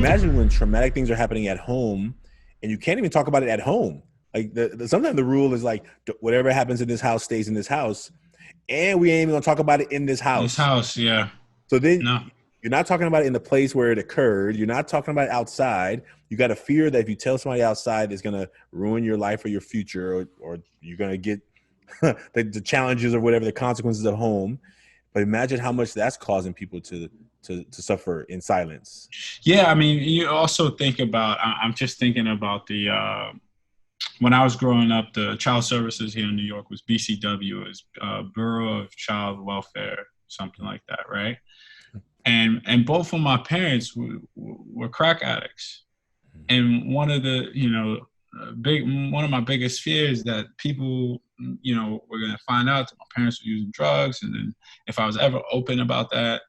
imagine when traumatic things are happening at home and you can't even talk about it at home. Like sometimes the rule is like, whatever happens in this house stays in this house, and we ain't even gonna talk about it in this This house. house, yeah. So then No. you're not talking about it in the place where it occurred. You're not talking about it outside. You got a fear that if you tell somebody outside, it's gonna ruin your life or your future, or you're gonna get the challenges or whatever the consequences of home. But imagine how much that's causing people to suffer in silence. Yeah, I mean, you also think about, I'm just thinking about when I was growing up, the child services here in New York was BCW, is Bureau of Child Welfare, something like that, right? And both of my parents were crack addicts. And one of the, one of my biggest fears that people, were going to find out that my parents were using drugs. And then if I was ever open about that,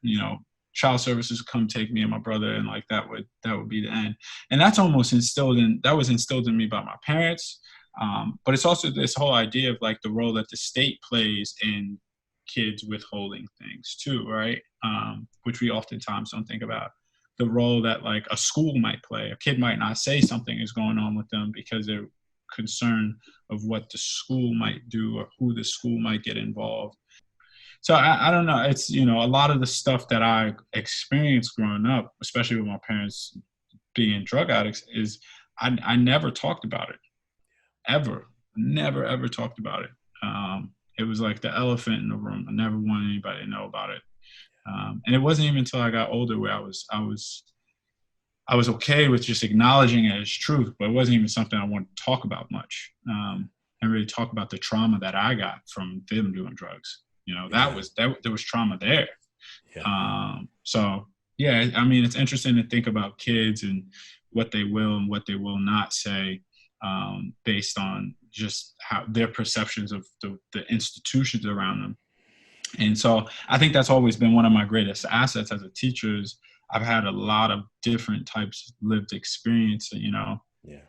child services come take me and my brother, and like that would be the end. And that's almost instilled in me by my parents. But it's also this whole idea of like the role that the state plays in kids withholding things too, right? Which we oftentimes don't think about. The role that like a school might play. A kid might not say something is going on with them because they're concerned of what the school might do or who the school might get involved. So I don't know. It's, a lot of the stuff that I experienced growing up, especially with my parents being drug addicts, is I never talked about it, ever. Never, ever talked about it. It was like the elephant in the room. I never wanted anybody to know about it. And it wasn't even until I got older where I was okay with just acknowledging it as truth, but it wasn't even something I wanted to talk about much, and really talk about the trauma that I got from them doing drugs. There was trauma there. Yeah. So yeah, I mean, it's interesting to think about kids and what they will and what they will not say, based on just how their perceptions of the institutions around them. And so I think that's always been one of my greatest assets as a teacher is I've had a lot of different types of lived experience.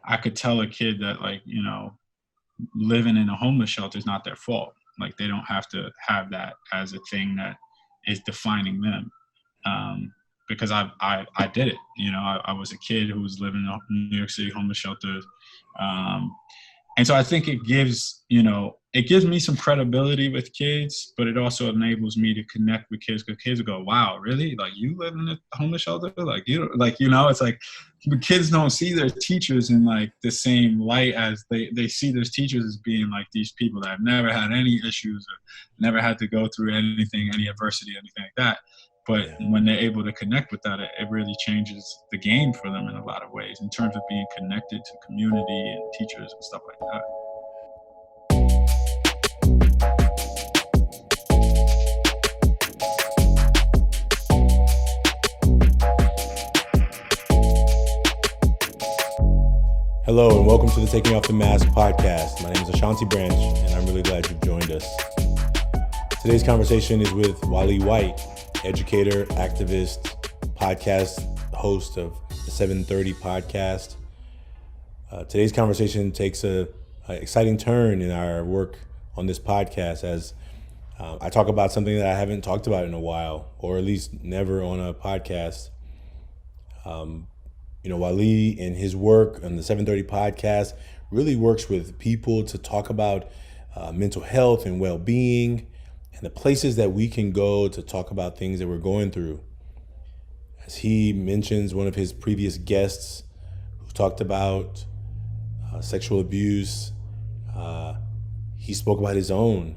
I could tell a kid that living in a homeless shelter is not their fault. Like they don't have to have that as a thing that is defining them. Because I did it, I was a kid who was living in a New York City homeless shelter. And so I think it gives me some credibility with kids, but it also enables me to connect with kids because kids will go, wow, really? Like you live in a homeless shelter? It's like the kids don't see their teachers in like the same light as they see their teachers as being like these people that have never had any issues or never had to go through anything, any adversity, anything like that. But when they're able to connect with that, it really changes the game for them in a lot of ways in terms of being connected to community and teachers and stuff like that. Hello and welcome to the Taking Off the Mask podcast. My name is Ashanti Branch and I'm really glad you've joined us. Today's conversation is with Wali White, educator, activist, podcast host of the 730 podcast. Today's conversation takes an exciting turn in our work on this podcast as I talk about something that I haven't talked about in a while, or at least never on a podcast. Wali in his work on the 730 podcast really works with people to talk about mental health and well-being and the places that we can go to talk about things that we're going through. As he mentions one of his previous guests who talked about sexual abuse, he spoke about his own,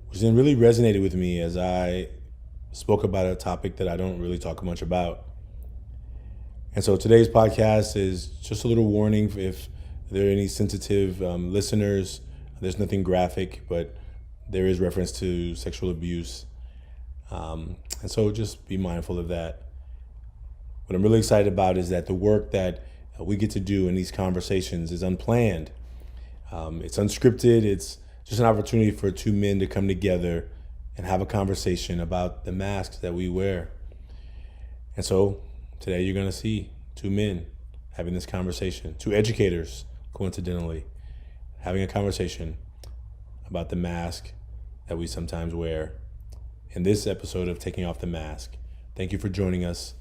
which then really resonated with me as I spoke about a topic that I don't really talk much about. And so today's podcast is just a little warning if there are any sensitive listeners. There's nothing graphic, but there is reference to sexual abuse. And so just be mindful of that. What I'm really excited about is that the work that we get to do in these conversations is unplanned. It's unscripted. It's just an opportunity for two men to come together and have a conversation about the masks that we wear. And so today you're going to see two men having this conversation, two educators, coincidentally, having a conversation about the mask that we sometimes wear in this episode of Taking Off the Mask. Thank you for joining us,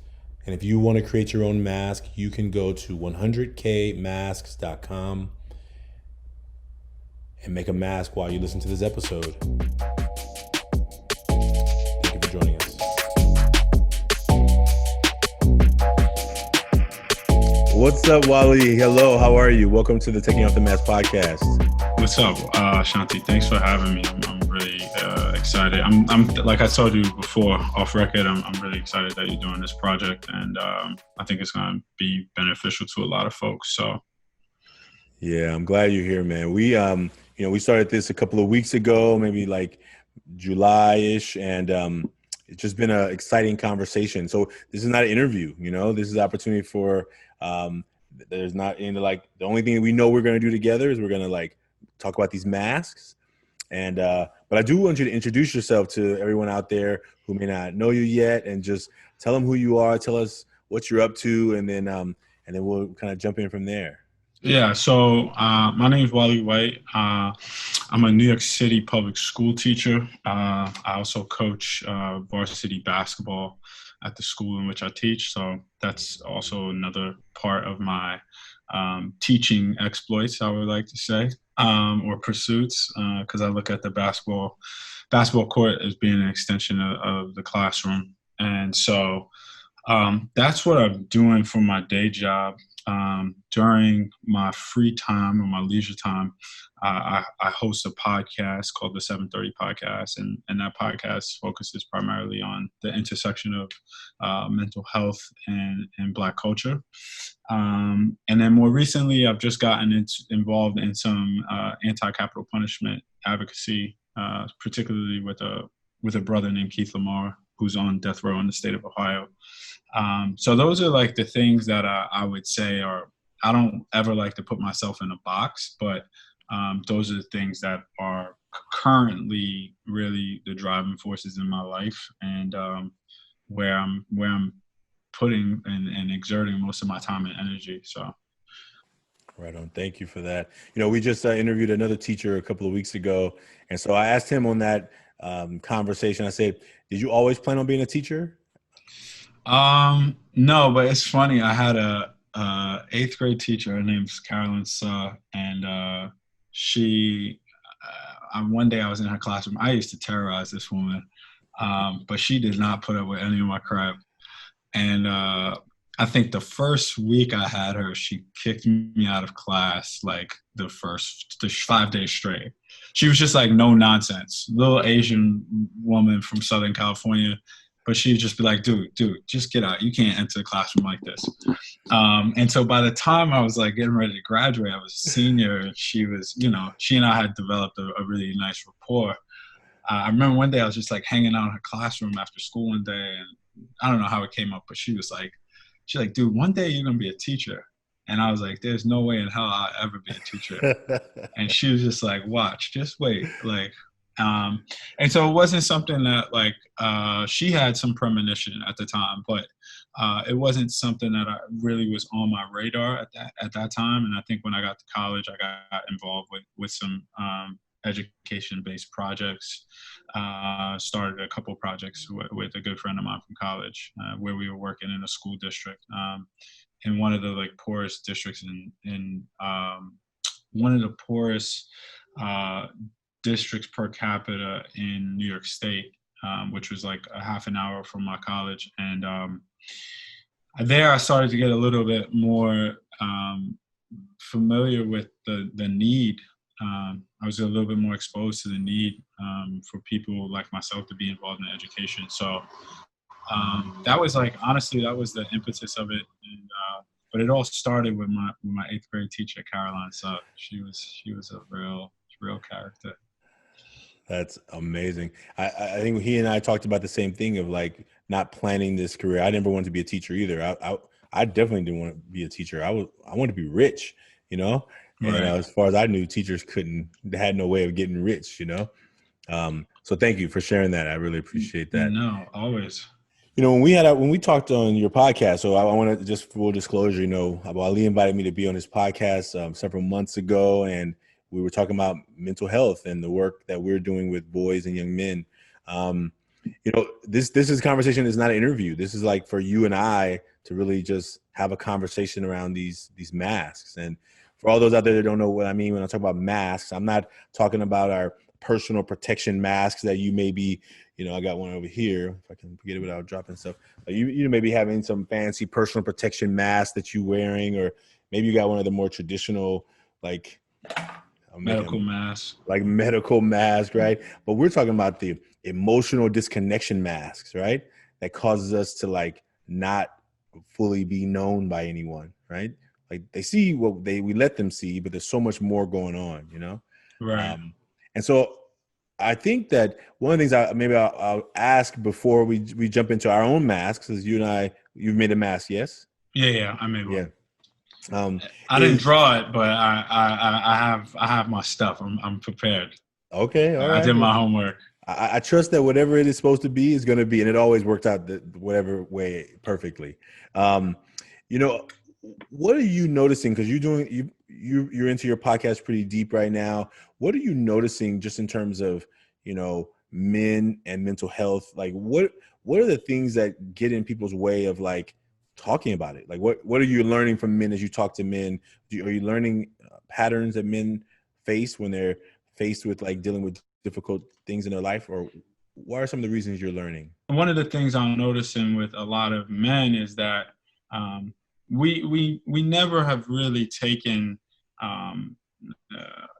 And if you want to create your own mask, you can go to 100kmasks.com and make a mask while you listen to this episode. Thank you for joining us. What's up, Wali? Hello, how are you? Welcome to the Taking Off the Mask podcast. What's up, Ashanti? Thanks for having me. I'm really excited. I'm like I told you before off record. I'm really excited that you're doing this project, and I think it's going to be beneficial to a lot of folks. So, yeah, I'm glad you're here, man. We we started this a couple of weeks ago, maybe like July-ish, and it's just been an exciting conversation. So this is not an interview, this is an opportunity for. There's not in like the only thing that we know we're going to do together is we're going to like talk about these masks. And but I do want you to introduce yourself to everyone out there who may not know you yet, and just tell them who you are, tell us what you're up to, and then we'll kind of jump in from there. Yeah, so my name is Wali White. I'm a New York City public school teacher. I also coach varsity basketball at the school in which I teach. So that's also another part of my teaching exploits, I would like to say, or pursuits, because I look at the basketball court as being an extension of the classroom. And so that's what I'm doing for my day job. During my free time or my leisure time, I host a podcast called the 730 Podcast, and that podcast focuses primarily on the intersection of mental health and Black culture. And then more recently, I've just gotten involved in some anti-capital punishment advocacy, particularly with a brother named Keith Lamar, who's on death row in the state of Ohio. So those are like the things that I would say are, I don't ever like to put myself in a box, but those are the things that are currently really the driving forces in my life, and where I'm putting and exerting most of my time and energy. So. Right on. Thank you for that. We just interviewed another teacher a couple of weeks ago. And so I asked him on that conversation, I said, did you always plan on being a teacher? No, but it's funny. I had a 8th grade teacher. Her name's Carolyn Suh, and she. One day I was in her classroom. I used to terrorize this woman, but she did not put up with any of my crap. And I think the first week I had her, she kicked me out of class like the 5 days straight. She was just like no nonsense, little Asian woman from Southern California. But she'd just be like, dude, just get out. You can't enter the classroom like this. And so by the time I was like getting ready to graduate, I was a senior, and she was, she and I had developed a really nice rapport. I remember one day I was just like hanging out in her classroom after school one day, and I don't know how it came up, but she's like, dude, one day you're going to be a teacher. And I was like, there's no way in hell I'll ever be a teacher. And she was just like, watch, just wait. And so it wasn't something that she had some premonition at the time, but it wasn't something that I really was on my radar at that time. And I think when I got to college, I got involved with some education-based projects. Started a couple projects with a good friend of mine from college, where we were working in a school district, in one of the poorest districts in one of the poorest districts per capita in New York State, which was like a half an hour from my college. And there I started to get a little bit more familiar with the need. I was a little bit more exposed to the need for people like myself to be involved in education. So that was honestly, that was the impetus of it. And, but it all started with my 8th grade teacher, Caroline. So she was a real character. That's amazing. I think he and I talked about the same thing of not planning this career. I never wanted to be a teacher either. I definitely didn't want to be a teacher. I wanted to be rich, And Right. As far as I knew, teachers had no way of getting rich, So thank you for sharing that. I really appreciate that. No, always. When we talked on your podcast, so I want to just full disclosure, Wali invited me to be on his podcast several months ago, and we were talking about mental health and the work that we're doing with boys and young men. This is conversation is not an interview. This is like for you and I to really just have a conversation around these masks. And for all those out there that don't know what I mean when I talk about masks, I'm not talking about our personal protection masks that you may be, I got one over here. If I can get it without dropping stuff. You may be having some fancy personal protection mask that you're wearing, or maybe you got one of the more traditional, like medical mask. Like medical mask, right? But we're talking about the emotional disconnection masks, right? That causes us to like not fully be known by anyone, right? Like they see what we let them see, but there's so much more going on. Right. And so I think that one of the things I'll ask before we jump into our own masks is you've made a mask, yes? Yeah, I made one. Yeah. I didn't draw it, but I have my stuff. I'm prepared. Okay, all right. I did my homework. I trust that whatever it is supposed to be is going to be, and it always worked out whatever way perfectly. What are you noticing? Because you're into your podcast pretty deep right now. What are you noticing just in terms of men and mental health? Like what are the things that get in people's way of like talking about it? Like what are you learning from men as you talk to men? Are you learning patterns that men face when they're faced with like dealing with difficult things in their life, or what are some of the reasons you're learning? One of the things I'm noticing with a lot of men is that we never have really taken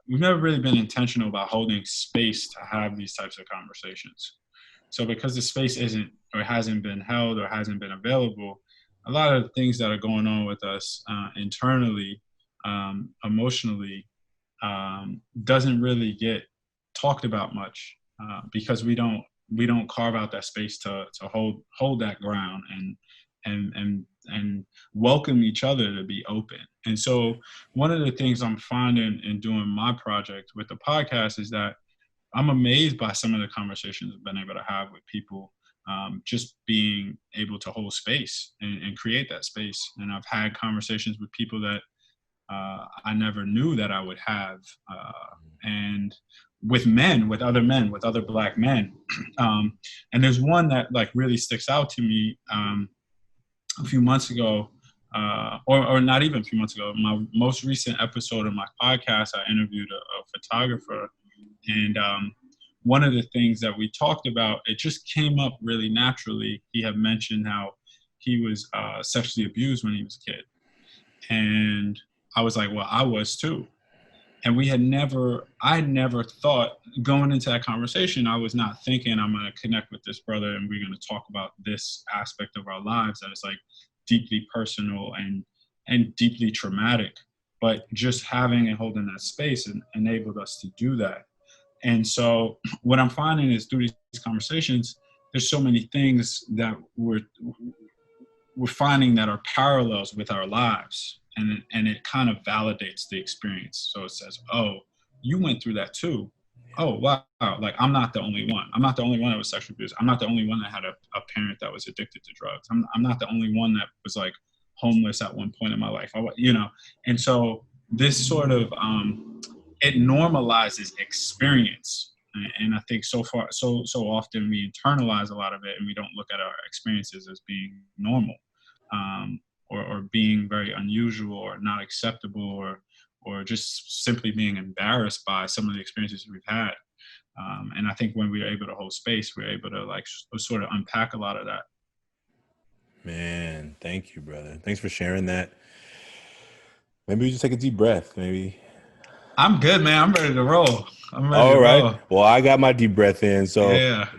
we've never really been intentional about holding space to have these types of conversations. So because the space isn't or hasn't been held or hasn't been available, a lot of the things that are going on with us internally, emotionally, doesn't really get talked about much because we don't carve out that space to hold that ground and welcome each other to be open. And so one of the things I'm finding in doing my project with the podcast is that I'm amazed by some of the conversations I've been able to have with people, just being able to hold space and create that space. And I've had conversations with people that I never knew that I would have, and with other men, with other Black men. And there's one that like really sticks out to me. A few months ago, or not even a few months ago, my most recent episode of my podcast, I interviewed a photographer, and one of the things that we talked about, it just came up really naturally. He had mentioned how he was sexually abused when he was a kid, and I was like, well, I was too. And I had never thought going into that conversation, I was not thinking I'm going to connect with this brother and we're going to talk about this aspect of our lives that is like deeply personal and deeply traumatic. But just having and holding that space enabled us to do that. And so what I'm finding is through these conversations, there's so many things that we're finding that are parallels with our lives. And it kind of validates the experience. So it says, oh, you went through that too. Oh, wow. Like, I'm not the only one. I'm not the only one that was sexually abused. I'm not the only one that had a parent that was addicted to drugs. I'm not the only one that was like homeless at one point in my life. And so this sort of, it normalizes experience. And I think so often we internalize a lot of it and we don't look at our experiences as being normal. Or being very unusual or not acceptable or just simply being embarrassed by some of the experiences we've had. And I think when we're able to hold space, we're able to like sort of unpack a lot of that. Man, thank you, brother. Thanks for sharing that. Maybe we just take a deep breath. Maybe. I'm good, man. I'm ready to roll. All right. Well, I got my deep breath in, so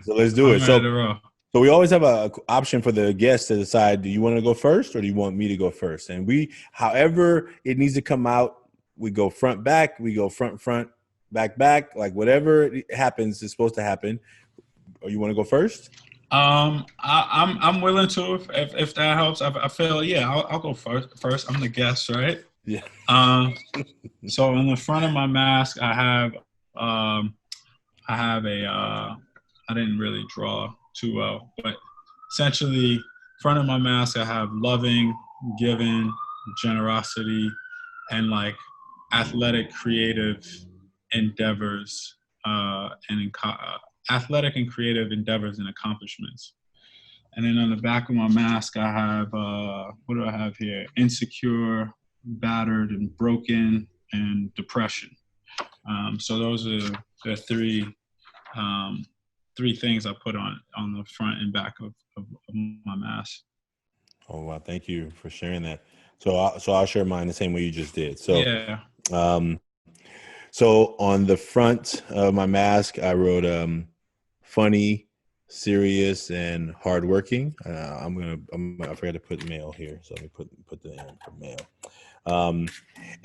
let's do it. I'm ready to roll. So we always have an option for the guest to decide, do you want to go first or do you want me to go first? And however it needs to come out, we go front, back, we go front, back, like whatever happens is supposed to happen. Or you want to go first? I'm willing to, if that helps. I feel, I'll go first. I'm the guest, right? Yeah. So in the front of my mask, I have I didn't really draw too well, but essentially, front of my mask, I have loving, giving, generosity, and like athletic, creative endeavors and athletic and creative endeavors and accomplishments. And then on the back of my mask, I have, what do I have here? Insecure, battered, and broken, and depression. So those are the three things I put on the front and back of my mask. Oh, wow. Thank you for sharing that. So I'll share mine the same way you just did. So, Yeah. So on the front of my mask, I wrote funny, serious, and hardworking. I forgot to put male here, so let me put the N for male.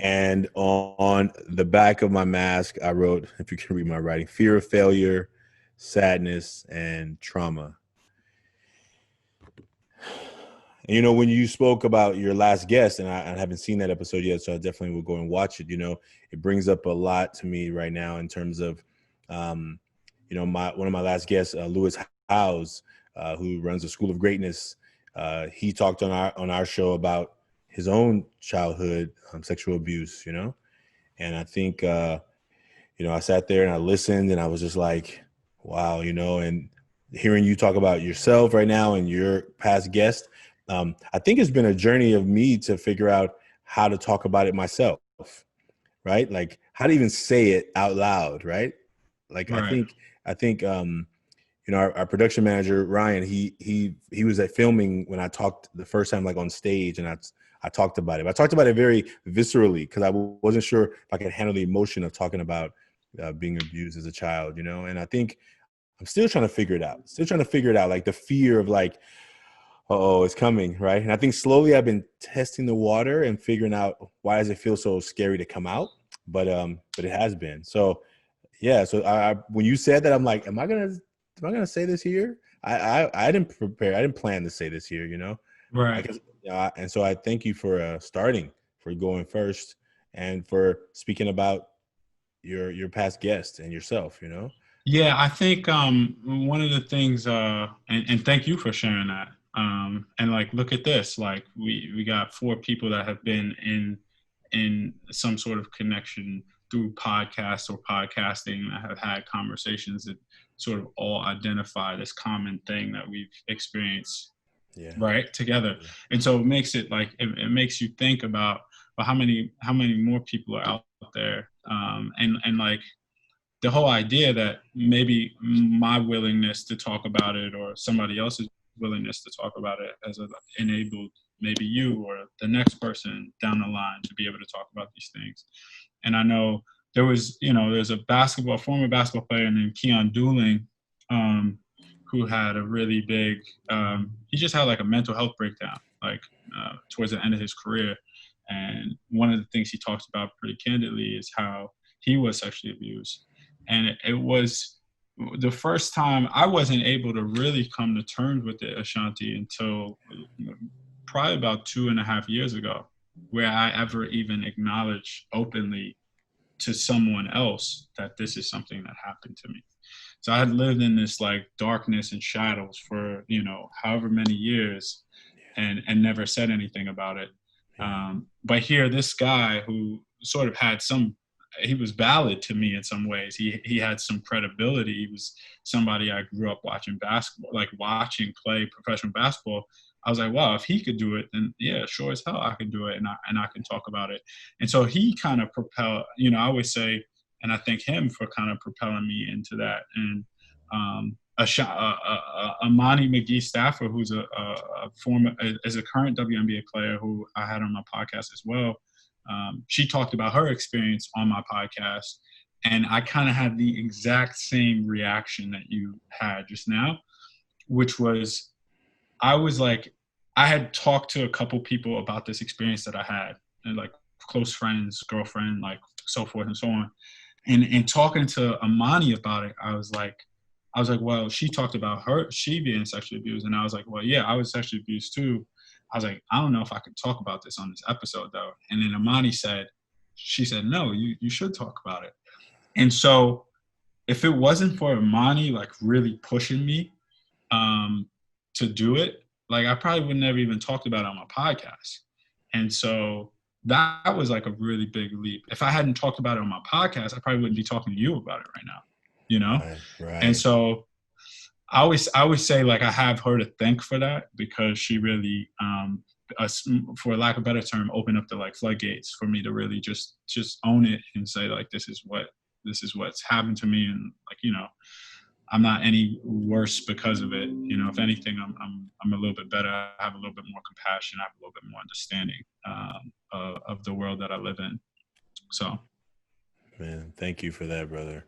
And on the back of my mask, I wrote, if you can read my writing, fear of failure, sadness, and trauma. And, you know, when you spoke about your last guest, and I haven't seen that episode yet, so I definitely will go and watch it. You know, it brings up a lot to me right now in terms of, you know, one of my last guests, Lewis Howes, who runs the School of Greatness. He talked on our show about his own childhood sexual abuse. You know, and I think you know, I sat there and I listened, and I was just like, wow, you know, and hearing you talk about yourself right now and your past guest. I think it's been a journey of me to figure out how to talk about it myself, right? Like how to even say it out loud, right? Like Right. I think you know, our production manager Ryan, he was at filming when I talked the first time, like on stage, and I talked about it. But I talked about it very viscerally because I wasn't sure if I could handle the emotion of talking about being abused as a child, you know. And I think I'm still trying to figure it out. Still trying to figure it out, like the fear of like, oh, it's coming, right? And I think slowly I've been testing the water and figuring out why does it feel so scary to come out, but it has been. So yeah, so I when you said that, I'm like, am I gonna say this here? I didn't prepare. I didn't plan to say this here, you know. I Right. guess, and so I thank you for starting, for going first, and for speaking about your past guests and yourself, you know. Yeah, I think one of the things, and thank you for sharing that. And like, look at this. Like, we got 4 people that have been in some sort of connection through podcasts or podcasting that have had conversations that sort of all identify this common thing that we've experienced, Yeah. right, together. Yeah. And so it makes it like it makes you think about, well, how many more people are out there, and like the whole idea that maybe my willingness to talk about it or somebody else's willingness to talk about it has enabled maybe you or the next person down the line to be able to talk about these things. And I know there's a former basketball player named Keon Dooling, um, who had a really big, he just had like a mental health breakdown, like towards the end of his career. And one of the things he talks about pretty candidly is how he was sexually abused. And it was the first time I wasn't able to really come to terms with it, Ashanti, until probably about 2.5 years ago, where I ever even acknowledged openly to someone else that this is something that happened to me. So I had lived in this like darkness and shadows for, however many years, and never said anything about it. Yeah. But here, this guy who sort of had he was valid to me in some ways. He had some credibility. He was somebody I grew up watching basketball, like watching play professional basketball. I was like, wow, if he could do it, then yeah, sure as hell I could do it, and I can talk about it. And so he kind of propelled. I always say, and I thank him for kind of propelling me into that. And Amani McGee Staffer, who's a former, is a current WNBA player who I had on my podcast as well. She talked about her experience on my podcast, and I kind of had the exact same reaction that you had just now, which was, I was like, I had talked to a couple people about this experience that I had, and like close friends, girlfriend, like so forth and so on. And talking to Amani about it, I was like, well, she talked about she being sexually abused. And I was like, well, yeah, I was sexually abused too. I was like, I don't know if I could talk about this on this episode though. And then Amani she said, no, you should talk about it. And so if it wasn't for Amani, like really pushing me to do it, like I probably would never even talked about it on my podcast. And so that was like a really big leap. If I hadn't talked about it on my podcast, I probably wouldn't be talking to you about it right now. you know? Right, And right. so I always say like I have her to thank for that because she really, for lack of a better term, opened up the like floodgates for me to really just own it and say like this is what's happened to me, and like I'm not any worse because of it. If anything, I'm a little bit better. I have a little bit more compassion. I have a little bit more understanding of the world that I live in. So Man, thank you for that, brother.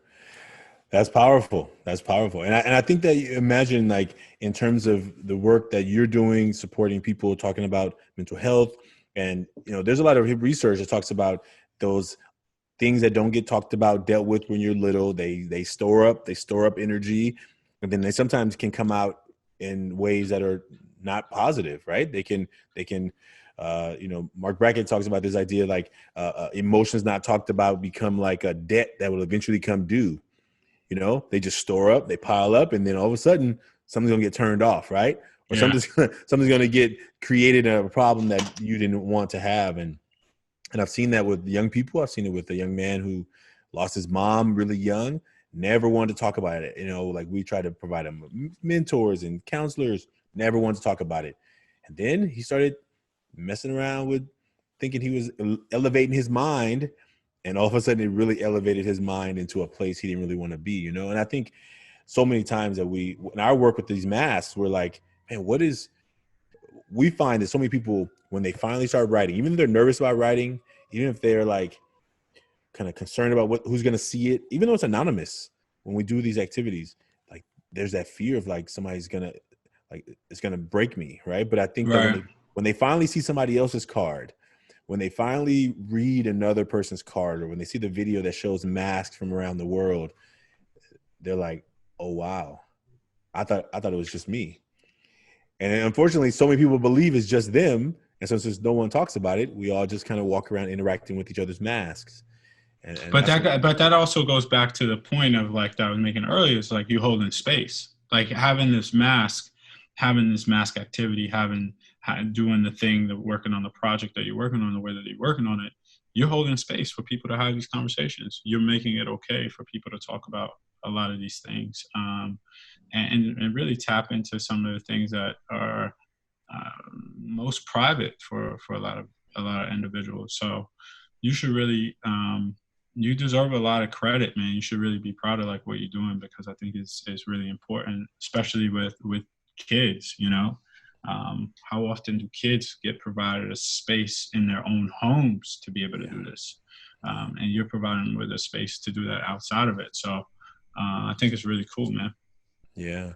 That's powerful. That's powerful. And I think that you imagine, like, in terms of the work that you're doing, supporting people, talking about mental health. And, there's a lot of research that talks about those things that don't get talked about, dealt with when you're little. They store up energy, and then they sometimes can come out in ways that are not positive, right? They can Mark Brackett talks about this idea, like, emotions not talked about become like a debt that will eventually come due. They just store up, they pile up, and then all of a sudden something's gonna get turned off, right? Or yeah, something's gonna get created, a problem that you didn't want to have. And I've seen that with young people. I've seen it with a young man who lost his mom really young, never wanted to talk about it. Like, we tried to provide him mentors and counselors, never wanted to talk about it. And then he started messing around with thinking he was elevating his mind. And all of a sudden it really elevated his mind into a place he didn't really want to be. And I think so many times that in our work with these masks, we're like, man, we find that so many people, when they finally start writing, even if they're nervous about writing, even if they're like kind of concerned about who's going to see it, even though it's anonymous, when we do these activities, like, there's that fear of like somebody's going to, like, it's going to break me. Right. But I think that right. when they finally see somebody else's card, when they finally read another person's card, or when they see the video that shows masks from around the world, they're like, oh, wow, I thought it was just me. And unfortunately, so many people believe it's just them. And so since no one talks about it, we all just kind of walk around interacting with each other's masks. And But that's what, that also goes back to the point of like that I was making earlier. It's like you holding space, like having this mask activity, doing the thing, that working on the project that you're working on, the way that you're working on it. You're holding space for people to have these conversations. You're making it okay for people to talk about a lot of these things, and really tap into some of the things that are most private for a lot of individuals. So you should really you deserve a lot of credit, man. You should really be proud of like what you're doing, because I think it's really important, especially with kids. How often do kids get provided a space in their own homes to be able to yeah, do this, and you're providing them with a space to do that outside of it. So I think it's really cool, man. yeah.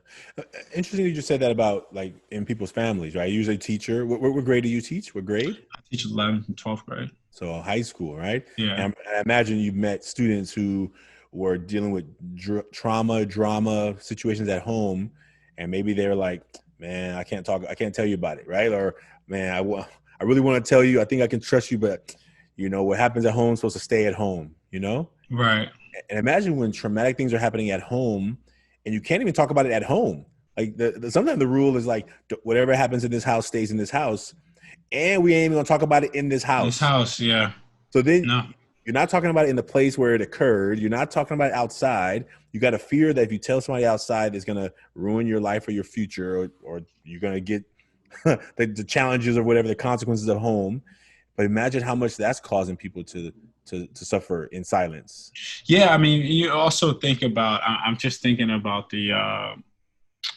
Interesting you just said that about, like, in people's families, right? You're usually a teacher. What grade do you teach? What grade? I teach 11th and 12th grade. So high school, right? Yeah. And I imagine you met students who were dealing with trauma, drama situations at home, and maybe they're like, "Man, I can't talk. I can't tell you about it," right? Or, "Man, I really want to tell you. I think I can trust you, but what happens at home is supposed to stay at home." Right. And imagine when traumatic things are happening at home, and you can't even talk about it at home. Like, sometimes the rule is like, whatever happens in this house stays in this house, and we ain't even gonna talk about it in this This house. house, yeah. So then No. you're not talking about it in the place where it occurred. You're not talking about it outside. You got a fear that if you tell somebody outside, it's going to ruin your life or your future, or you're going to get the challenges or whatever, the consequences of home. But imagine how much that's causing people to suffer in silence. Yeah, I mean, you also think about. I'm just thinking about the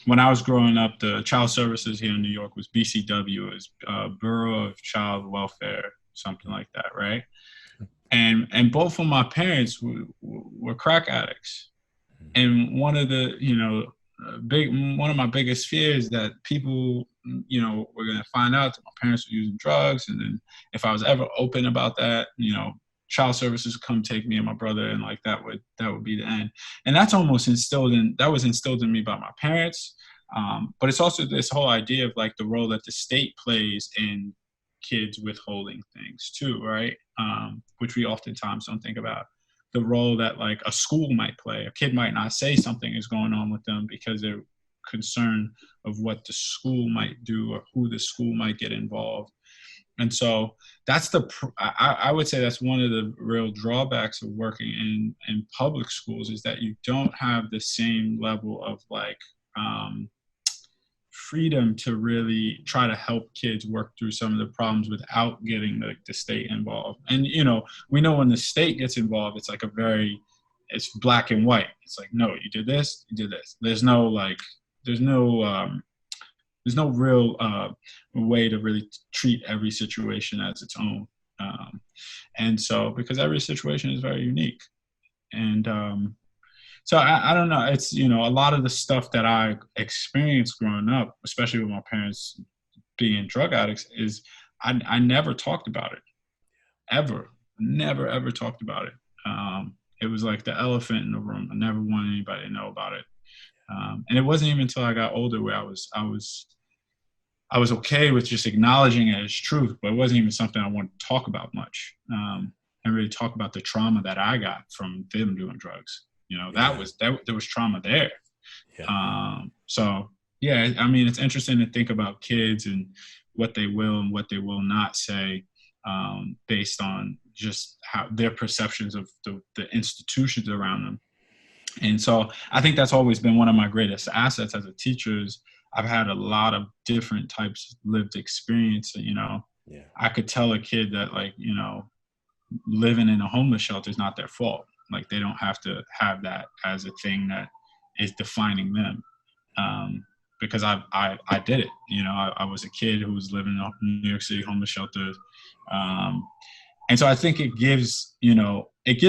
when I was growing up, the child services here in New York was BCW, is Bureau of Child Welfare, something like that, right? And both of my parents were crack addicts, and one of the big one of my biggest fears that people were going to find out that my parents were using drugs, and then if I was ever open about that, child services would come take me and my brother, and like that would be the end. And that was instilled in me by my parents. But it's also this whole idea of like the role that the state plays in kids withholding things too, right? Which we oftentimes don't think about, the role that like a school might play. A kid might not say something is going on with them because they're concerned of what the school might do or who the school might get involved. And so I would say that's one of the real drawbacks of working in public schools, is that you don't have the same level of like freedom to really try to help kids work through some of the problems without getting the state involved. And we know when the state gets involved, it's like it's black and white. It's like, no, you did this, you did this. There's no real way to really treat every situation as its own. And so, because every situation is very unique. And so I don't know. It's, a lot of the stuff that I experienced growing up, especially with my parents being drug addicts, is I never talked about it, ever. Never, ever talked about it. It was like the elephant in the room. I never wanted anybody to know about it. And it wasn't even until I got older where I was okay with just acknowledging it as truth, but it wasn't even something I wanted to talk about much, and really talk about the trauma that I got from them doing drugs. There was trauma there. Yeah. So yeah, I mean, it's interesting to think about kids and what they will and what they will not say, based on just how their perceptions of the institutions around them. And so I think that's always been one of my greatest assets as a teacher is I've had a lot of different types of lived experience. Yeah. I could tell a kid that, like, living in a homeless shelter is not their fault. Like, they don't have to have that as a thing that is defining them. Because I did it. I was a kid who was living in a New York City homeless shelter. And so I think it gives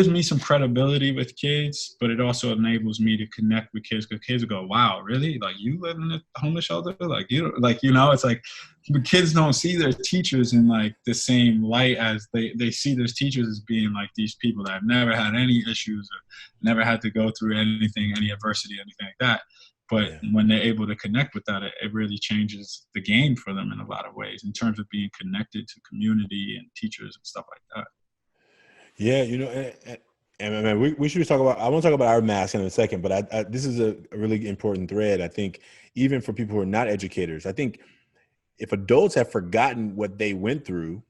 me some credibility with kids, but it also enables me to connect with kids, because kids will go, wow, really? Like, you live in a homeless shelter? It's like the kids don't see their teachers in like the same light as they see their teachers as being like these people that have never had any issues or never had to go through anything, any adversity, anything like that. But when they're able to connect with that, it really changes the game for them in a lot of ways in terms of being connected to community and teachers and stuff like that. Yeah, and we should talk about. I want to talk about our mask in a second, but this is a really important thread. I think even for people who are not educators, I think if adults have forgotten what they went through,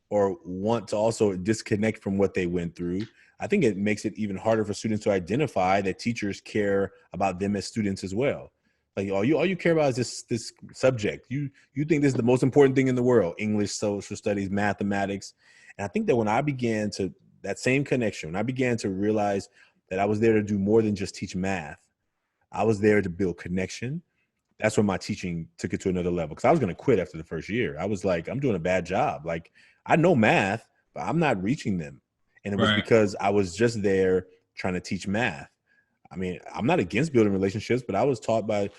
or want to also disconnect from what they went through, I think it makes it even harder for students to identify that teachers care about them as students as well. Like, all you care about is this subject. You think this is the most important thing in the world: English, social studies, mathematics. And I think that when I began to that same connection, when I began to realize that I was there to do more than just teach math, I was there to build connection. That's when my teaching took it to another level, because I was going to quit after the first year. I was like, I'm doing a bad job. Like, I know math, but I'm not reaching them. And it was Right. because I was just there trying to teach math. I mean, I'm not against building relationships, but I was taught by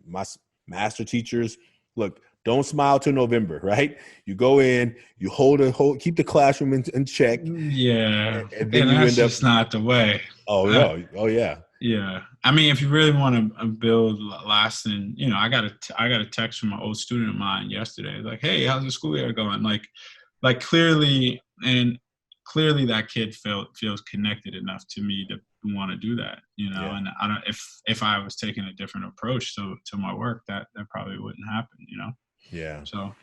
my master teachers, look, don't smile till November, right? You go in, you keep the classroom in check. Yeah. And then And you that's end up, just not the way. oh, Uh, no. Oh, yeah. yeah. I mean, if you really want to build lasting, I got a text from an old student of mine yesterday. Like, hey, how's the school year going? Like clearly that kid feels connected enough to me to want to do that, Yeah. and I don't, if I was taking a different approach to my work, that probably wouldn't happen, Yeah. so.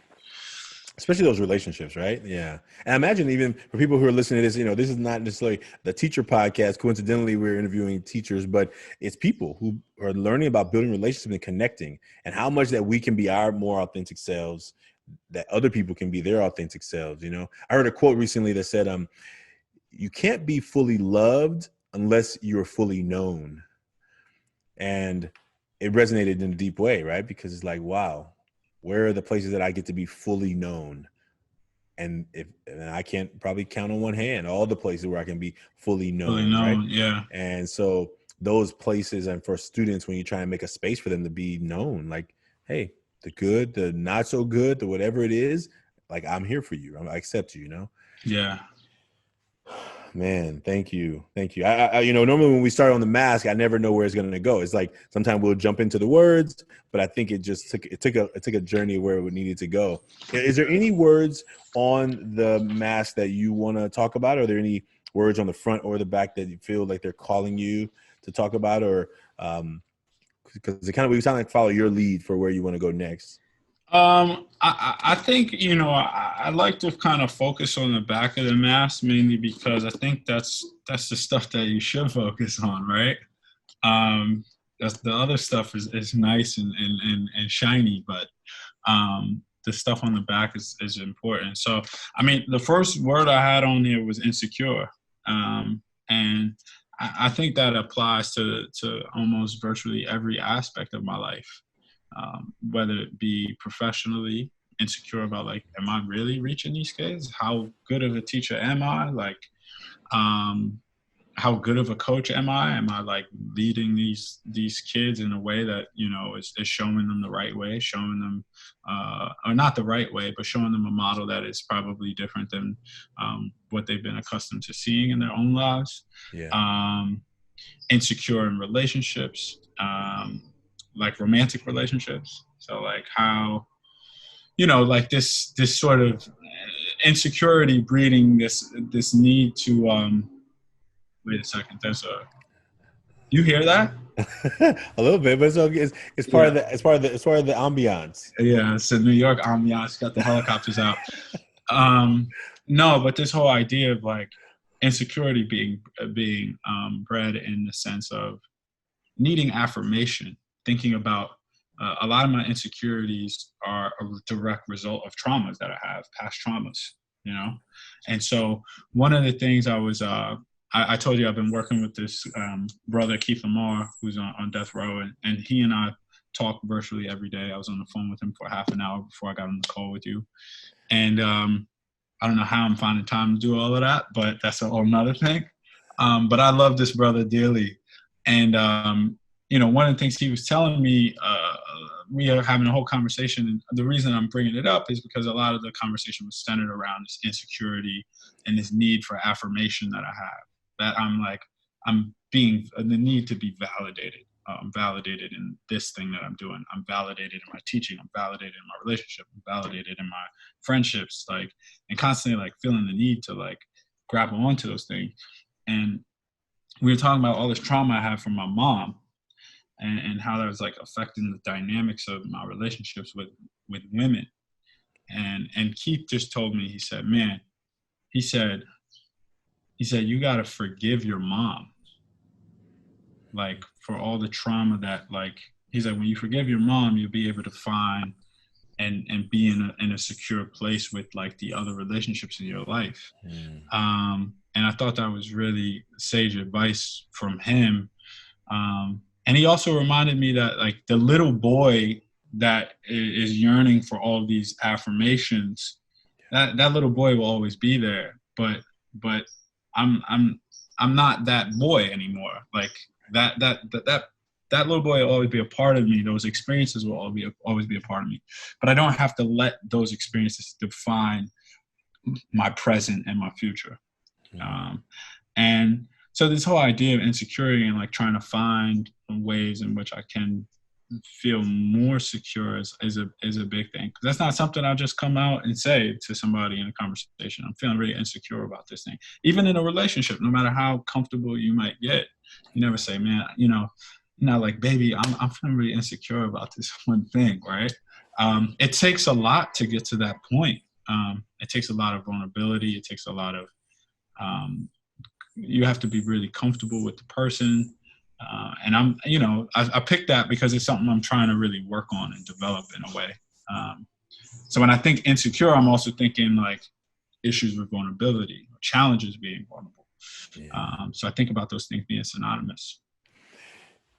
Especially those relationships, right? Yeah. And I imagine even for people who are listening to this, this is not necessarily the teacher podcast. Coincidentally, we're interviewing teachers, but it's people who are learning about building relationships and connecting, and how much that we can be our more authentic selves, that other people can be their authentic selves. I heard a quote recently that said, you can't be fully loved unless you're fully known. And it resonated in a deep way, right? Because it's like, wow, where are the places that I get to be fully known? And I can't probably count on one hand all the places where I can be fully known, right? Yeah. And so those places, and for students, when you try and make a space for them to be known, like, hey, the good, the not so good, the whatever it is, like, I'm here for you. I accept you, Yeah. Man, thank you. I normally when we start on the mask, I never know where it's going to go. It's like sometimes we'll jump into the words, but I think it took a journey where it needed to go. Is there any words on the mask that you want to talk about? Are there any words on the front or the back that you feel like they're calling you to talk about, or because we sound like follow your lead for where you want to go next? I think, I like to kind of focus on the back of the mask mainly because I think that's the stuff that you should focus on, right? Um, that's the other stuff is nice and shiny, but the stuff on the back is important. So, I mean, the first word I had on here was insecure. And I think that applies to almost virtually every aspect of my life, whether it be professionally, insecure about like, am I really reaching these kids? How good of a teacher am I? Like, um, how good of a coach am I? Am I like leading these kids in a way that is showing them the right way, showing them, or not the right way, but showing them a model that is probably different than what they've been accustomed to seeing in their own lives. Yeah. Um, Insecure in relationships, like romantic relationships. So like how like this sort of insecurity breeding this need to wait a second. You hear that? A little bit, but it's okay. It's part Yeah. of the ambiance. Yeah. It's a New York ambiance. Got the helicopters out. Um, no, but this whole idea of like insecurity being bred in the sense of needing affirmation, thinking about a lot of my insecurities are a direct result of traumas that I have, past traumas, you know? And so one of the things I told you I've been working with this brother, Keith Lamar, who's on death row, and he and I talk virtually every day. I was on the phone with him for half an hour before I got on the call with you. And I don't know how I'm finding time to do all of that, but that's a whole nother thing. But I love this brother dearly. And one of the things he was telling me, we are having a whole conversation. And the reason I'm bringing it up is because a lot of the conversation was centered around this insecurity and this need for affirmation that I have. That I'm being the need to be validated. I'm validated in this thing that I'm doing. I'm validated in my teaching. I'm validated in my relationship. I'm validated in my friendships. Like, and constantly like feeling the need to like grab onto those things. And we were talking about all this trauma I had from my mom, and how that was like affecting the dynamics of my relationships with women. And Keith just told me, he said, man, he said, you got to forgive your mom, like for all the trauma that like, he's like, when you forgive your mom, you'll be able to find and be in a secure place with like the other relationships in your life. And I thought that was really sage advice from him. And he also reminded me that like the little boy that is yearning for all these affirmations, that little boy will always be there. But I'm not that boy anymore. Like that little boy will always be a part of me. Those experiences will always be a part of me. But I don't have to let those experiences define my present and my future. And so this whole idea of insecurity and like trying to find ways in which I can feel more secure is a big thing. Because that's not something I'll just come out and say to somebody in a conversation. I'm feeling really insecure about this thing. Even in a relationship, no matter how comfortable you might get, you never say, man, like, baby, I'm feeling really insecure about this one thing, right? It takes a lot to get to that point. It takes a lot of vulnerability. It takes a lot of you have to be really comfortable with the person. And I picked that because it's something I'm trying to really work on and develop in a way. So when I think insecure, I'm also thinking like issues with vulnerability, challenges being vulnerable. Yeah. So I think about those things being synonymous.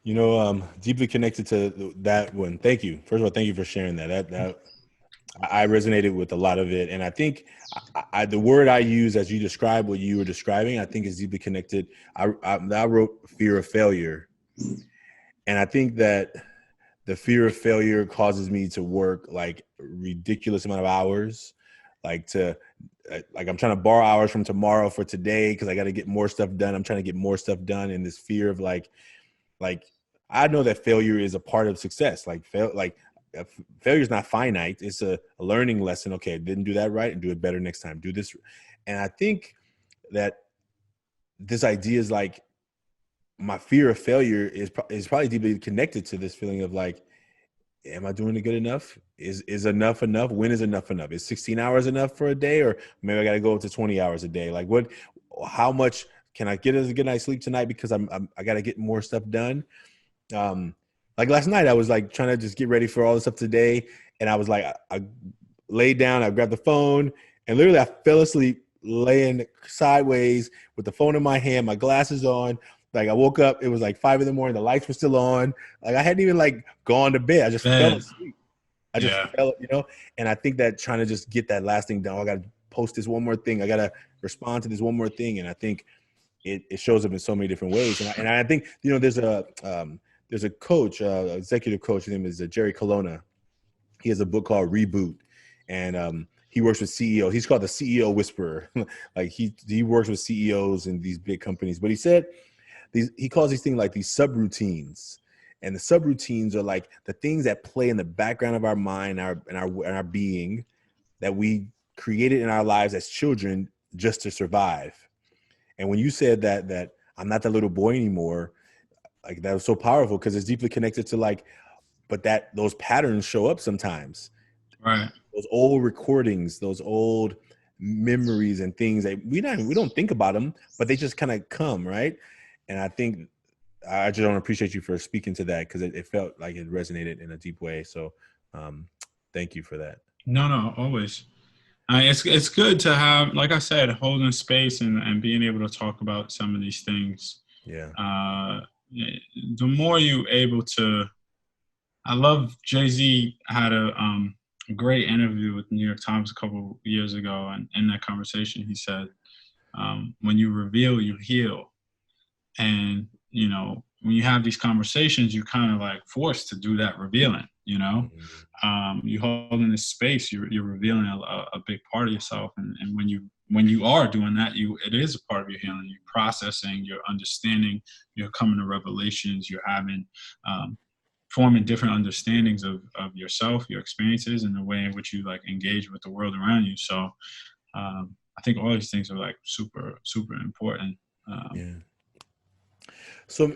Deeply connected to that one. Thank you. First of all, thank you for sharing that. That I resonated with a lot of it. And I think the word I use as you describe what you were describing, I think is deeply connected. I wrote fear of failure. And I think that the fear of failure causes me to work like a ridiculous amount of hours, like I'm trying to borrow hours from tomorrow for today because I got to get more stuff done. I'm trying to get more stuff done. And this fear of like I know that failure is a part of success. Failure is not finite. It's a learning lesson. Okay, I didn't do that right, and do it better next time. Do this. And I think that this idea is like my fear of failure is probably deeply connected to this feeling of like, am I doing it good enough? Is enough enough? When is enough enough? Is 16 hours enough for a day, or maybe I got to go up to 20 hours a day? Like what? How much can I get a good night's sleep tonight because I got to get more stuff done? Um, like last night, I was like trying to just get ready for all this stuff today, and I was like, I laid down, I grabbed the phone, and literally I fell asleep laying sideways with the phone in my hand, my glasses on. Like I woke up, it was like 5 a.m. The lights were still on. Like I hadn't even like gone to bed. I just fell Man, asleep. I just yeah. fell, and I think that trying to just get that last thing done, I got to post this one more thing. I got to respond to this one more thing. And I think it shows up in so many different ways. And I think, there's a coach, executive coach, his name is Jerry Colonna. He has a book called Reboot. And he works with CEOs. He's called the CEO Whisperer. Like he works with CEOs in these big companies. But he said he calls these things like these subroutines. And the subroutines are like the things that play in the background of our mind, our being, that we created in our lives as children just to survive. And when you said that I'm not that little boy anymore, like that was so powerful because it's deeply connected to like, but that those patterns show up sometimes. Right. Those old recordings, those old memories and things that we don't think about them, but they just kind of come, right? And I think I just want to appreciate you for speaking to that because it felt like it resonated in a deep way. So thank you for that. No, always. It's good to have, like I said, holding space and being able to talk about some of these things. Yeah. The more you able to, I love Jay-Z had a great interview with the New York Times a couple years ago, and in that conversation he said, when you reveal, you heal. And when you have these conversations, you kind of like forced to do that revealing. You hold in this space, you're revealing a big part of yourself, and when you are doing that, it is a part of your healing. You're processing, you're understanding, you're coming to revelations, you're having forming different understandings of yourself, your experiences, and the way in which you like engage with the world around you. So I think all these things are like super super important. Yeah. So,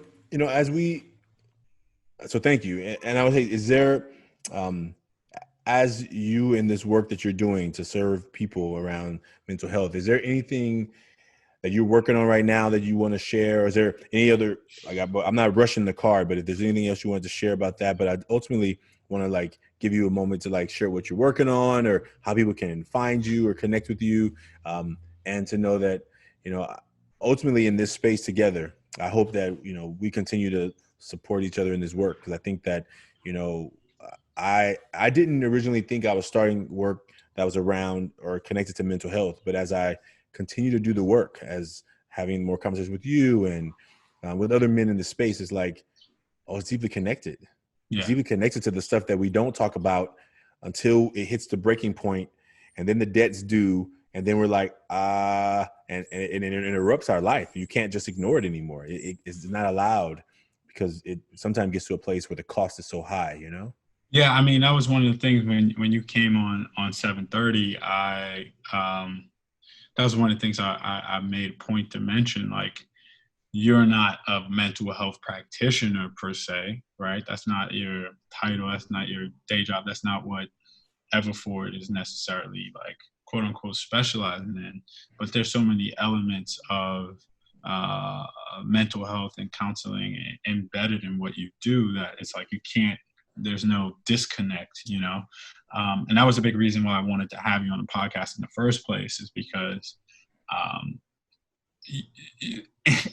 so thank you. And I would say, is there, as you in this work that you're doing to serve people around mental health, is there anything that you're working on right now that you want to share? Or is there any other, like, I'm not rushing the card, but if there's anything else you wanted to share about that, but I ultimately want to like give you a moment to like share what you're working on or how people can find you or connect with you. And to know that, ultimately in this space together, I hope that, we continue to support each other in this work. Cause I think that, I didn't originally think I was starting work that was around or connected to mental health, but as I continue to do the work, as having more conversations with you and with other men in the space, is like, oh, it's deeply connected. Yeah. It's deeply connected to the stuff that we don't talk about until it hits the breaking point, and then the debt's due, and then we're like, and it interrupts our life. You can't just ignore it anymore. It's not allowed because it sometimes gets to a place where the cost is so high, Yeah, I mean, that was one of the things when you came on 730, that was one of the things I made a point to mention. Like, you're not a mental health practitioner per se, right? That's not your title. That's not your day job. That's not what Everford is necessarily like, quote unquote, specializing in. But there's so many elements of mental health and counseling embedded in what you do that it's like there's no disconnect, and that was a big reason why I wanted to have you on the podcast in the first place, is because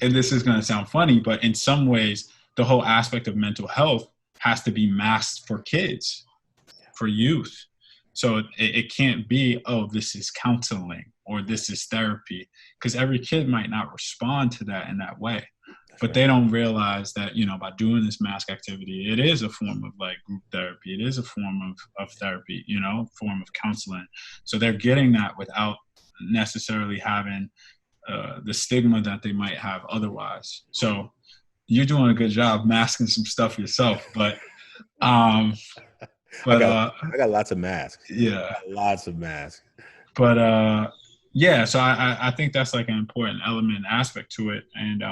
and this is going to sound funny, but in some ways the whole aspect of mental health has to be masked for kids, for youth. So it can't be, oh, this is counseling or this is therapy, because every kid might not respond to that in that way. But they don't realize that, by doing this mask activity, it is a form of like group therapy. It is a form of therapy, form of counseling. So they're getting that without necessarily having the stigma that they might have otherwise. So you're doing a good job masking some stuff yourself, but I got lots of masks. Yeah, lots of masks. But yeah, so I think that's like an important element aspect to it. And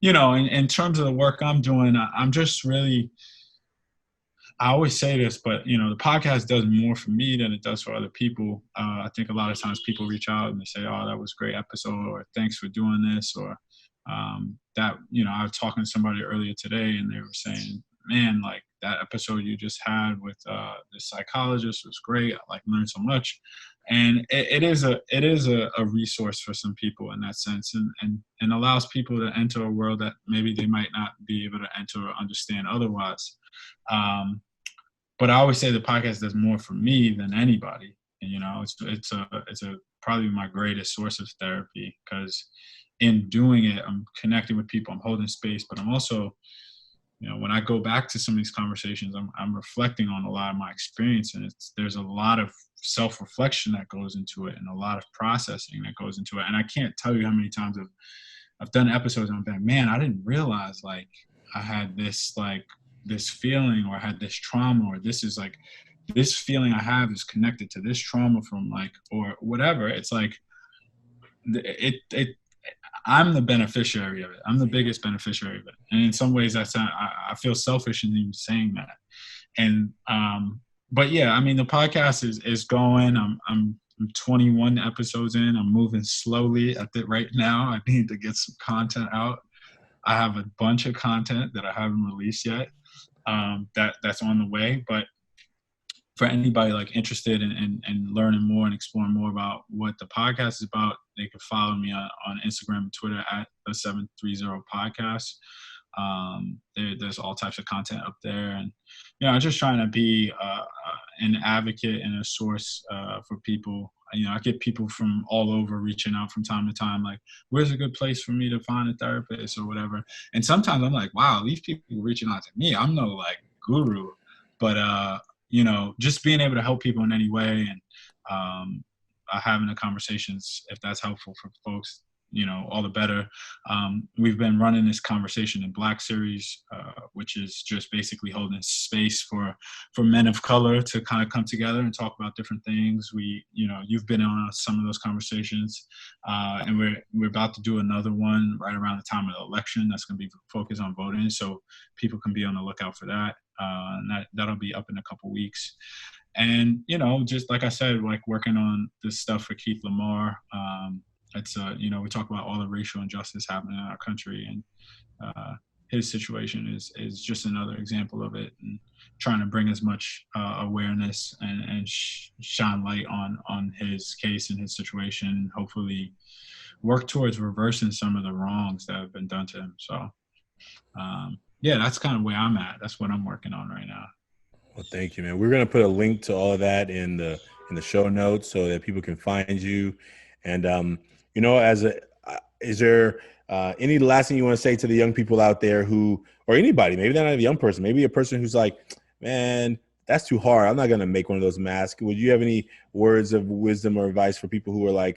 in terms of the work I'm doing, I'm just really, I always say this, but the podcast does more for me than it does for other people. I think a lot of times people reach out and they say, "Oh, that was a great episode," or "Thanks for doing this," or that. I was talking to somebody earlier today, and they were saying, "Man, like that episode you just had with the psychologist was great. I like learned so much." And it is a resource for some people in that sense, and allows people to enter a world that maybe they might not be able to enter or understand otherwise. Um, but I always say the podcast does more for me than anybody. And, it's a probably my greatest source of therapy, because in doing it, I'm connecting with people, I'm holding space, but I'm also, when I go back to some of these conversations, I'm reflecting on a lot of my experience, and there's a lot of self-reflection that goes into it, and a lot of processing that goes into it. And I can't tell you how many times I've done episodes and I'm like, man, I didn't realize like I had this feeling, or I had this trauma, or this is like this feeling I have is connected to this trauma from like, or whatever. It's like it I'm the beneficiary of it. I'm the biggest beneficiary of it. And in some ways I feel selfish in even saying that. And but yeah, I mean the podcast is going. I'm 21 episodes in. I'm moving slowly at it right now. I need to get some content out. I have a bunch of content that I haven't released yet. That's on the way. But for anybody like interested in learning more and exploring more about what the podcast is about, they can follow me on Instagram and Twitter at the 730 podcast. There's all types of content up there, and I'm just trying to be an advocate and a source for people. I get people from all over reaching out from time to time, like, where's a good place for me to find a therapist or whatever. And sometimes I'm like, wow, these people reaching out to me, I'm no like guru, but just being able to help people in any way, and having the conversations, if that's helpful for folks, all the better. We've been running this Conversation in Black series, which is just basically holding space for men of color to kind of come together and talk about different things. You've been on some of those conversations, and we're about to do another one right around the time of the election. That's going to be focused on voting, so people can be on the lookout for that. And that'll be up in a couple weeks. And just like I said, like working on this stuff for Keith Lamar. It's we talk about all the racial injustice happening in our country, and his situation is just another example of it, and trying to bring as much awareness and shine light on his case and his situation, and hopefully work towards reversing some of the wrongs that have been done to him. So yeah, that's kind of where I'm at. That's what I'm working on right now. Well, thank you, man. We're gonna put a link to all of that in the show notes so that people can find you. And is there any last thing you want to say to the young people out there who, or anybody, maybe they're not a young person, maybe a person who's like, man, that's too hard, I'm not gonna make one of those masks. Would you have any words of wisdom or advice for people who are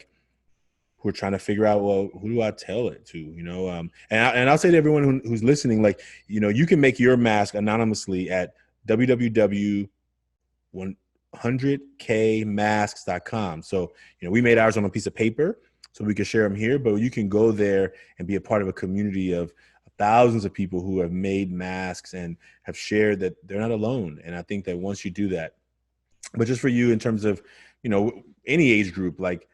trying to figure out, well, who do I tell it to? And I'll say to everyone who's listening, like, you can make your mask anonymously at www.100kmasks.com. So, we made ours on a piece of paper so we can share them here, but you can go there and be a part of a community of thousands of people who have made masks and have shared that they're not alone. And I think that once you do that, but just for you in terms of, any age group, like,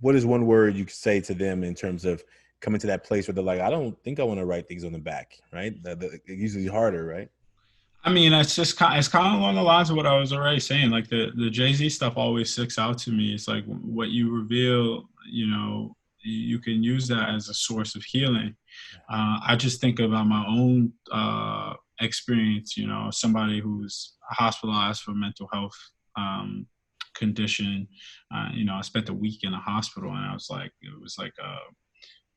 what is one word you could say to them in terms of coming to that place where they're like, I don't think I want to write things on the back, right? It's usually harder, right? I mean, it's kind of along the lines of what I was already saying. Like the Jay-Z stuff always sticks out to me. It's like what you reveal, you can use that as a source of healing. I just think about my own experience, somebody who's hospitalized for mental health condition. I spent a week in a hospital, and it was like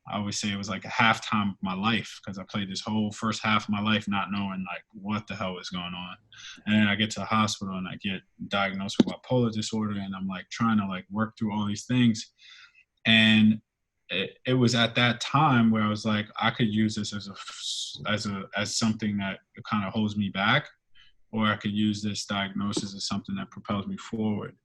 I always say it was like a halftime of my life, because I played this whole first half of my life not knowing like what the hell is going on. And then I get to the hospital and I get diagnosed with bipolar disorder, and I'm like trying to like work through all these things. And it was at that time where I was like, I could use this as something that kind of holds me back, or I could use this diagnosis as something that propels me forward.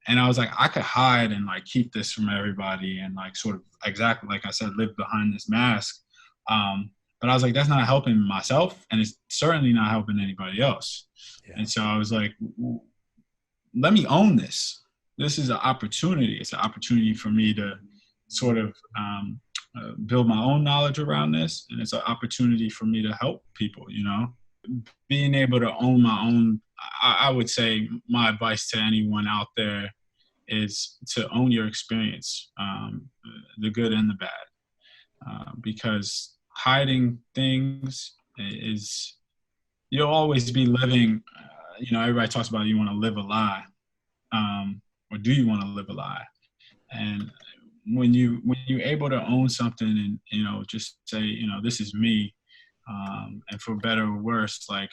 And I was like, I could hide and like keep this from everybody and like sort of exactly like I said, live behind this mask. But But I was like, that's not helping myself, and it's certainly not helping anybody else. Yeah. And so I was like, let me own this. This is an opportunity. It's an opportunity for me to sort of build my own knowledge around this. And it's an opportunity for me to help people, you know, being able to own my own. I would say my advice to anyone out there is to own your experience, the good and the bad, because hiding things is, you'll always be living, you know, everybody talks about you want to live a lie, or do you want to live a lie? And when you're able to own something and, you know, just say, you know, this is me, and for better or worse, like,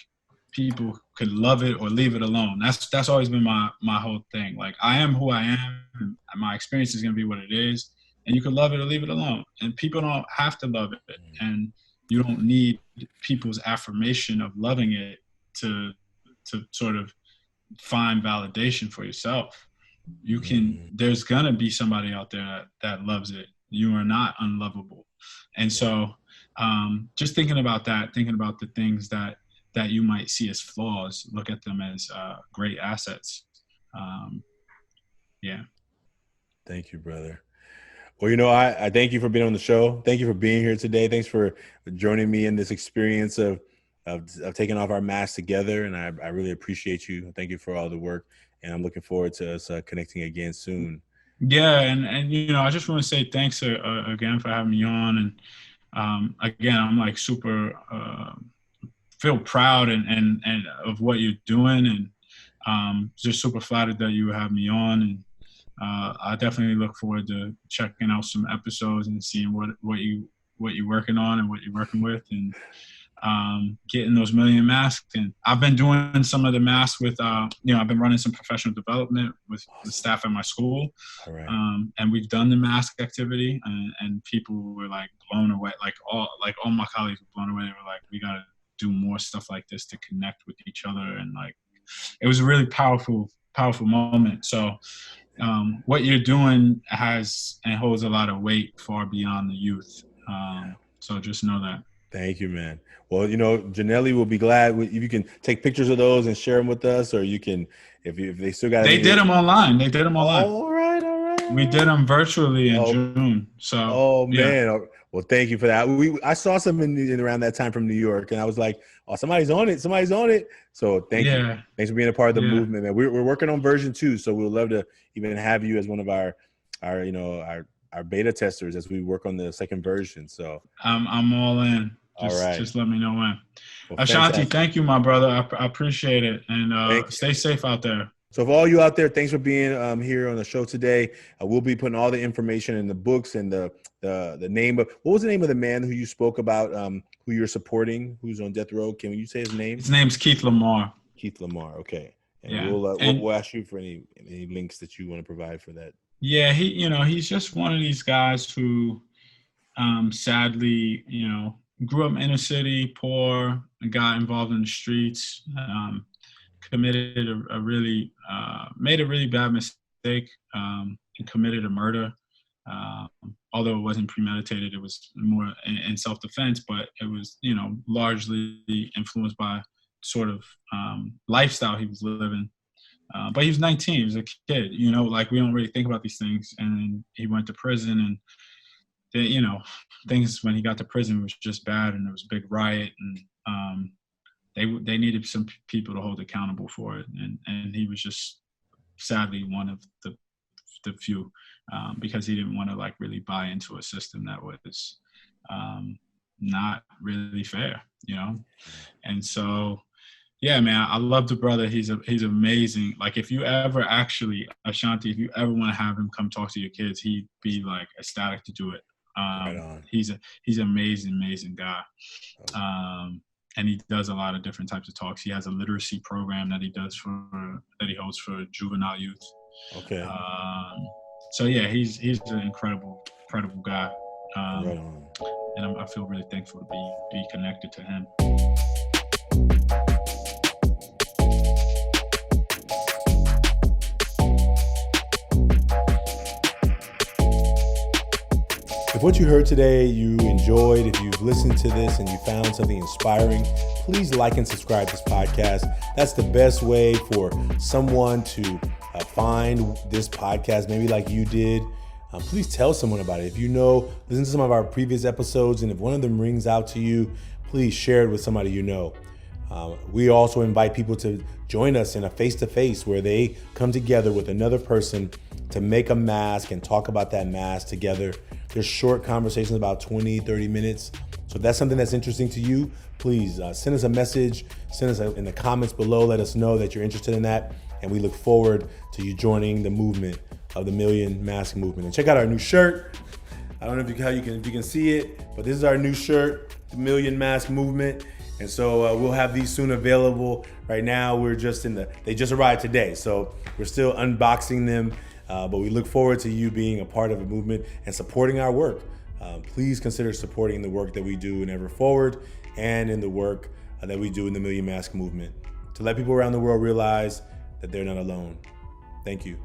people could love it or leave it alone. That's always been my whole thing. Like, I am who I am, and my experience is going to be what it is, and you can love it or leave it alone. And people don't have to love it, and you don't need people's affirmation of loving it to sort of find validation for yourself. You can, there's gonna be somebody out there that loves it. You are not unlovable. And so just thinking about that, thinking about the things that you might see as flaws, look at them as great assets. Yeah. Thank you, brother. Well, you know, I thank you for being on the show. Thank you for being here today. Thanks for joining me in this experience of taking off our masks together. And I really appreciate you. Thank you for all the work. And I'm looking forward to us connecting again soon. Yeah. And, you know, I just want to say thanks again for having me on. And again, I'm like super, feel proud and of what you're doing. And just super flattered that you have me on. And I definitely look forward to checking out some episodes and seeing what you're working on and what you're working with, and getting those million masks. And I've been doing some of the masks with, you know, I've been running some professional development with the staff at my school. All right. And we've done the mask activity, and people were like blown away. Like all my colleagues were blown away. They were like, we got to do more stuff like this to connect with each other. And like, it was a really powerful moment. So what you're doing has and holds a lot of weight far beyond the youth. So just know that. Thank you, man. Well, you know, Janelli will be glad if you can take pictures of those and share them with us, or you can, if they still got. They did them online. All right. We did them virtually in June. So. Oh man. Yeah. Well, thank you for that. I saw some in around that time from New York, and I was like, oh, somebody's on it. So thank you. Thanks for being a part of the movement, man. We're working on version 2, so we'd love to even have you as one of our beta testers as we work on the second version. So I'm all in. Just let me know when. Well, Ashanti, thank you, my brother. I appreciate it, and stay safe out there. So for all you out there, thanks for being here on the show today. We'll be putting all the information in the books and the name of, what was the name of the man who you spoke about, who you're supporting, who's on death row? Can you say his name? His name's Keith Lamar. Keith Lamar. Okay. And we'll ask you for any links that you want to provide for that. Yeah, he's just one of these guys who, sadly, grew up in a city, poor, got involved in the streets, committed made a really bad mistake, and committed a murder. Although it wasn't premeditated, it was more in self-defense, but it was, largely influenced by sort of lifestyle he was living. But he was 19, he was a kid, like we don't really think about these things. And then he went to prison, and things when he got to prison was just bad, and there was a big riot, and they needed some people to hold accountable for it. And he was just sadly one of the few, because he didn't want to like really buy into a system that was not really fair, And so, yeah, man, I love the brother. He's amazing. Like, if you ever actually, Ashanti, if you ever want to have him come talk to your kids, he'd be like ecstatic to do it. Right on. He's an amazing guy. And he does a lot of different types of talks. He has a literacy program that he holds for juvenile youth. Okay. So yeah, he's an incredible guy. Right on. And I feel really thankful to be connected to him. If If what you heard today you enjoyed, if you've listened to this and you found something inspiring, please like and subscribe to this podcast. That's the best way for someone to find this podcast, maybe like you did. Please tell someone about it. If you know, listen to some of our previous episodes, and if one of them rings out to you, please share it with somebody you know. We also invite people to join us in a face-to-face where they come together with another person to make a mask and talk about that mask together. There's short conversations, about 20, 30 minutes. So if that's something that's interesting to you, please send us a message, send us in the comments below, let us know that you're interested in that. And we look forward to you joining the movement of the Million Mask Movement. And check out our new shirt. I don't know if you can see it, but this is our new shirt, the Million Mask Movement. And so we'll have these soon available. Right now, we're just they just arrived today. So we're still unboxing them, but we look forward to you being a part of a movement and supporting our work. Please consider supporting the work that we do in Ever Forward and in the work that we do in the Million Mask Movement to let people around the world realize that they're not alone. Thank you.